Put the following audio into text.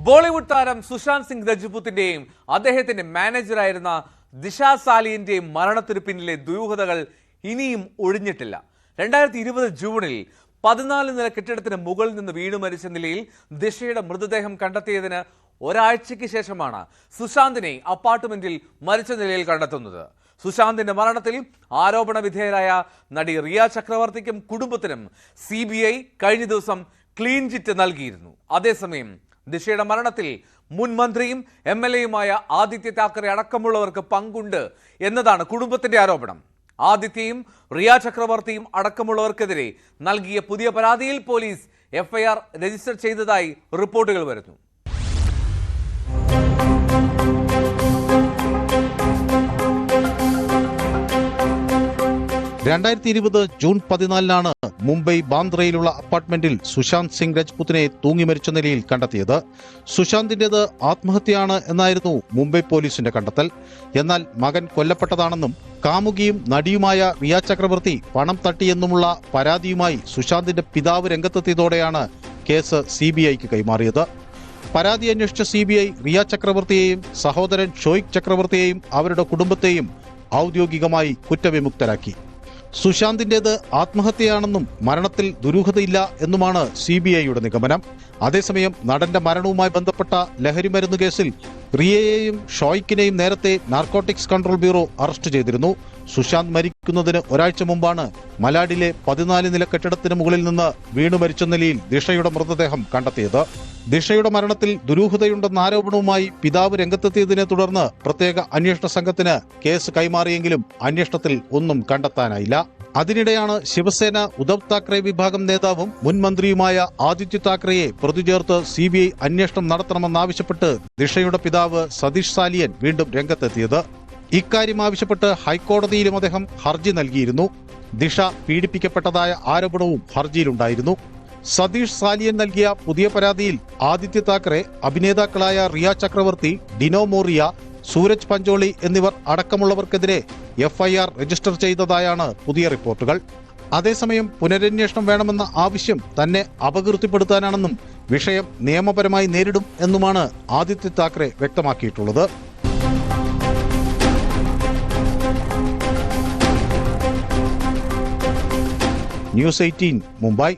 ബോളിവുഡ് താരം സുശാന്ത് സിംഗ് രജ്പുത്തിന്റെയും അദ്ദേഹത്തിന്റെ മാനേജറായിരുന്ന ദിശ സാലിയന്റെയും മരണത്തിന് പിന്നിലെ ദുരൂഹതകൾ ഇനിയും ഒഴിഞ്ഞിട്ടില്ല. 2020 ജൂണിൽ 14 നില കെട്ടിടത്തിന് മുകളിൽ നിന്ന് വീണു മരിച്ച നിലയിൽ ദിശയുടെ മൃതദേഹം കണ്ടെത്തിയതിന് ഒരാഴ്ചയ്ക്ക് ശേഷമാണ് സുശാന്തിനെ അപ്പാർട്ട്മെന്റിൽ മരിച്ച നിലയിൽ കണ്ടെത്തുന്നത്. സുശാന്തിന്റെ മരണത്തിൽ ആരോപണ വിധേയരായ നടി റിയ ചക്രവർത്തിക്കും കുടുംബത്തിനും CBI കഴിഞ്ഞ ദിവസം ക്ലീൻ ചിറ്റ് നൽകിയിരുന്നു. അതേസമയം ദിശയുടെ മരണത്തിൽ മുൻ മന്ത്രിയും MLAയുമായ ആദിത്യ താക്കറെ അടക്കമുള്ളവർക്ക് പങ്കുണ്ട് എന്നതാണ് കുടുംബത്തിന്റെ ആരോപണം. ആദിത്യയും റിയ ചക്രവർത്തിയും അടക്കമുള്ളവർക്കെതിരെ നൽകിയ പുതിയ പരാതിയിൽ പോലീസ് FIR രജിസ്റ്റർ ചെയ്തതായി റിപ്പോർട്ടുകൾ വരുന്നു. ജൂൺ 14 മുംബൈ ബാന്ദ്രയിലുള്ള അപ്പാർട്ട്മെന്റിൽ സുശാന്ത് സിംഗ് രജ്പുത്തിനെ തൂങ്ങി മരിച്ച നിലയിൽ കണ്ടെത്തിയത്. സുശാന്തിന്റേത് ആത്മഹത്യയാണ് എന്നായിരുന്നു മുംബൈ പോലീസിന്റെ കണ്ടെത്തൽ. എന്നാൽ മകൻ കൊല്ലപ്പെട്ടതാണെന്നും കാമുകിയും നടിയുമായ റിയ ചക്രവർത്തി പണം തട്ടിയെന്നുമുള്ള പരാതിയുമായി സുശാന്തിന്റെ പിതാവ് രംഗത്തെത്തിയതോടെയാണ് കേസ് CBIക്ക് കൈമാറിയത്. പരാതി അന്വേഷിച്ച CBI റിയ ചക്രവർത്തിയെയും സഹോദരൻ ഷോയിക് ചക്രവർത്തിയെയും അവരുടെ കുടുംബത്തെയും ഔദ്യോഗികമായി കുറ്റവിമുക്തരാക്കി. സുശാന്തിന്റേത് ആത്മഹത്യയാണെന്നും മരണത്തിൽ ദുരൂഹതയില്ല എന്നുമാണ് CBIയുടെ നിഗമനം. അതേസമയം നടന്റെ മരണവുമായി ബന്ധപ്പെട്ട ലഹരിമരുന്ന് കേസിൽ റിയയെയും ഷോയ്ക്കിനെയും നേരത്തെ നാർക്കോട്ടിക്സ് കൺട്രോൾ ബ്യൂറോ അറസ്റ്റ് ചെയ്തിരുന്നു. സുശാന്ത് മരിക്കുന്നതിന് ഒരാഴ്ച മുമ്പാണ് മലാഡിലെ 14 നില കെട്ടിടത്തിന് മുകളിൽ നിന്ന് വീണു മരിച്ച നിലയിൽ ദിഷയുടെ മൃതദേഹം കണ്ടെത്തിയത്. ദിഷയുടെ മരണത്തിൽ ദുരൂഹതയുണ്ടെന്ന ആരോപണവുമായി പിതാവ് രംഗത്തെത്തിയതിനെ തുടർന്ന് പ്രത്യേക അന്വേഷണ സംഘത്തിന് കേസ് കൈമാറിയെങ്കിലും അന്വേഷണത്തിൽ ഒന്നും കണ്ടെത്താനായില്ല. അതിനിടെയാണ് ശിവസേന ഉദ്ധവ് താക്കറെ വിഭാഗം നേതാവും മുൻ മന്ത്രിയുമായ ആദിത്യ താക്കറെയെ പ്രതി ചേർത്ത് CBI അന്വേഷണം നടത്തണമെന്നാവശ്യപ്പെട്ട് ദിഷയുടെ പിതാവ് സതീഷ് സാലിയൻ വീണ്ടും രംഗത്തെത്തിയത്. ഇക്കാര്യം ആവശ്യപ്പെട്ട് ഹൈക്കോടതിയിലും അദ്ദേഹം ഹർജി നൽകിയിരുന്നു. ദിഷ പീഡിപ്പിക്കപ്പെട്ടതായ ആരോപണവും ഹർജിയിലുണ്ടായിരുന്നു. സതീഷ് സാലിയൻ നൽകിയ പുതിയ പരാതിയിൽ ആദിത്യ താക്കറെ, അഭിനേതാക്കളായ റിയ ചക്രവർത്തി, ഡിനോ മോറിയ, സൂരജ് പഞ്ചോളി എന്നിവർ അടക്കമുള്ളവർക്കെതിരെ FIR രജിസ്റ്റർ ചെയ്തതായാണ് പുതിയ റിപ്പോർട്ടുകൾ. അതേസമയം പുനരന്വേഷണം വേണമെന്ന ആവശ്യം തന്നെ അപകീർത്തിപ്പെടുത്താനാണെന്നും വിഷയം നിയമപരമായി നേരിടും എന്നുമാണ് ആദിത്യ താക്കറെ വ്യക്തമാക്കിയിട്ടുള്ളത്. News 18 Mumbai.